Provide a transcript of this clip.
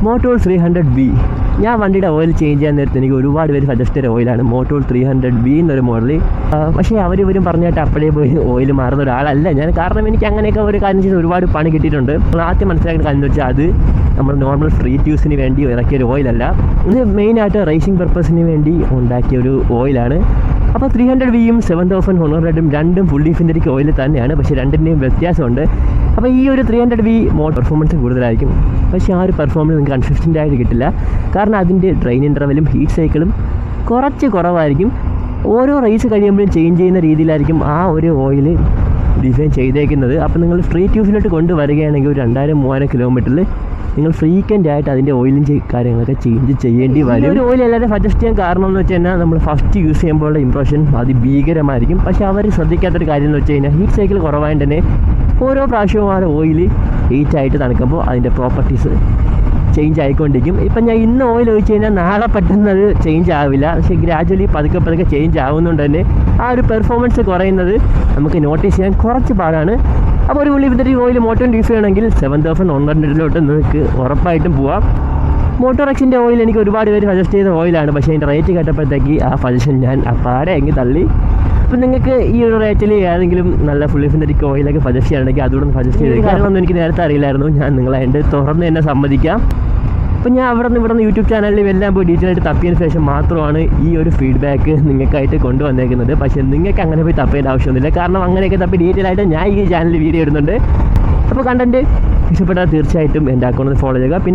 മോട്ടോൾ 300B. ഞാൻ വണ്ടിയുടെ oil change ചെയ്യാൻ നേരത്തെ എനിക്ക് ഒരുപാട് പേര് സജസ്റ്റ് ചെയ്ത ഓയിലാണ് മോട്ടോൾ 300B എന്നൊരു മോഡൽ. പക്ഷേ അവരിവരും പറഞ്ഞിട്ട് അപ്പോഴേ പോയി ഓയിൽ മാറുന്ന ഒരാളല്ല ഞാൻ. കാരണം എനിക്ക് അങ്ങനെയൊക്കെ ഒരു കാര്യം ചെയ്ത് ഒരുപാട് പണി കിട്ടിയിട്ടുണ്ട്. ആദ്യം മനസ്സിലാക്കുന്ന കാര്യം എന്ന് വെച്ചാൽ അത് നമ്മൾ നോർമൽ സ്ട്രീറ്റ് യൂസിന് വേണ്ടി ഇറക്കിയൊരു ഓയിലല്ല. ഇത് മെയിനായിട്ട് റേസിംഗ് പർപ്പസിന് വേണ്ടി ഉണ്ടാക്കിയൊരു ഓയിലാണ്. അപ്പോൾ 300Vയും 7100ഉം രണ്ടും ഫുള്ളി സിന്തറ്റിക് ഓയിൽ തന്നെയാണ്. പക്ഷേ രണ്ടിൻ്റെയും വ്യത്യാസമുണ്ട്. അപ്പോൾ ഈ ഒരു 300V മോട്ടോർ പെർഫോമൻസ് കൂടുതലായിരിക്കും. പക്ഷേ ആ ഒരു പെർഫോമൻസ് നിങ്ങൾക്ക് കൺസിസ്റ്റൻ്റ് ആയിട്ട് കിട്ടില്ല. കാരണം അതിൻ്റെ ഡ്രെയിൻ ഇൻ്റർവലും ഹീറ്റ് സൈക്കിളും കുറച്ച് കുറവായിരിക്കും. ഓരോ റേസ് കഴിയുമ്പോഴും ചേഞ്ച് ചെയ്യുന്ന രീതിയിലായിരിക്കും ആ ഒരു ഓയിൽ ഡിസൈൻ ചെയ്തേക്കുന്നത്. അപ്പോൾ നിങ്ങൾ സ്ട്രീറ്റ് യൂസിലോട്ട് കൊണ്ടുവരികയാണെങ്കിൽ ഒരു 2000-3000 കിലോമീറ്ററിൽ നിങ്ങൾ ഫ്രീക്വൻ്റ് ആയിട്ട് അതിൻ്റെ ഓയിലും കാര്യങ്ങളൊക്കെ ചേഞ്ച് ചെയ്യേണ്ടി വരും. ഒരു ഓയിൽ എല്ലാവരും സജസ്റ്റ് ചെയ്യാൻ കാരണം എന്ന് വെച്ച് കഴിഞ്ഞാൽ നമ്മൾ ഫസ്റ്റ് യൂസ് ചെയ്യുമ്പോഴുള്ള ഇംപ്രഷൻ അതിഭീകരമായിരിക്കും. പക്ഷേ അവർ ശ്രദ്ധിക്കാത്തൊരു കാര്യം എന്ന് വെച്ച് കഴിഞ്ഞാൽ ഹീറ്റ് സൈക്കിൾ കുറവായതുകൊണ്ട് തന്നെ ഓരോ പ്രാവശ്യവും ആ ഓയിൽ ഹീറ്റായിട്ട് തണുക്കുമ്പോൾ അതിൻ്റെ പ്രോപ്പർട്ടീസ് ചേഞ്ച് ആയിക്കൊണ്ടിരിക്കും. ഇപ്പം ഞാൻ ഇന്ന് ഓയിൽ ഒഴിച്ച് കഴിഞ്ഞാൽ നാളെ പെട്ടെന്ന് അത് ചേഞ്ച് ആവില്ല. പക്ഷേ ഗ്രാജുവലി പതുക്കെ ചേഞ്ച് ആവുന്നതുകൊണ്ട് തന്നെ ആ ഒരു പെർഫോമൻസ് കുറയുന്നത് നമുക്ക് നോട്ടീസ് ചെയ്യാൻ കുറച്ച് പാടാണ്. അപ്പോൾ ഒരു ഫുള്ളി ഓയിൽ മോട്ടോർ യൂസ് ചെയ്യണമെങ്കിൽ 7100 നിങ്ങൾക്ക് ഉറപ്പായിട്ടും പോവാം. മോട്ടോർ എക്സിൻ്റെ ഓയിൽ എനിക്ക് ഒരുപാട് പേര് സജസ്റ്റ് ചെയ്ത ഓയിലാണ്. പക്ഷേ അതിൻ്റെ റേറ്റ് കേട്ടപ്പോഴത്തേക്ക് ആ സജഷൻ ഞാൻ അപ്പാടെ എങ്കിൽ തള്ളി. അപ്പം നിങ്ങൾക്ക് ഈ ഒരു റേറ്റിൽ ഏതെങ്കിലും നല്ല ഫുള്ളി സിന്തറ്റിക് ഓയിലൊക്കെ സജസ്റ്റ് ചെയ്യണമെങ്കിൽ അതുകൂടെ സജസ്റ്റ് ചെയ്ത് കാരണമൊന്നും എനിക്ക് നേരത്തെ അറിയില്ലായിരുന്നു. ഞാൻ നിങ്ങളെ തുറന്ന് തന്നെ സമ്മതിക്കാം. അപ്പം ഞാൻ ഇവിടെ നിന്ന് യൂട്യൂബ് ചാനലിൽ എല്ലാം പോയി ഡീറ്റെയിൽ ആയിട്ട് തപ്പിയതിന് ശേഷം മാത്രമാണ് ഈ ഒരു ഫീഡ്ബാക്ക് നിങ്ങൾക്കായിട്ട് കൊണ്ടുവന്നേക്കുന്നത്. പക്ഷേ നിങ്ങൾക്ക് അങ്ങനെ പോയി തപ്പേണ്ട ആവശ്യമൊന്നുമില്ല. കാരണം അങ്ങനെയൊക്കെ തപ്പി ഡീറ്റെയിൽ ആയിട്ട് ഞാൻ ഈ ചാനലിൽ വീഡിയോ ഇടുന്നുണ്ട്. അപ്പോൾ കണ്ടൻറ്റ് ഇഷ്ടപ്പെട്ടാൽ തീർച്ചയായിട്ടും എൻ്റെ അക്കൗണ്ടിൽ ഫോളോ ചെയ്യുക. പിന്നെ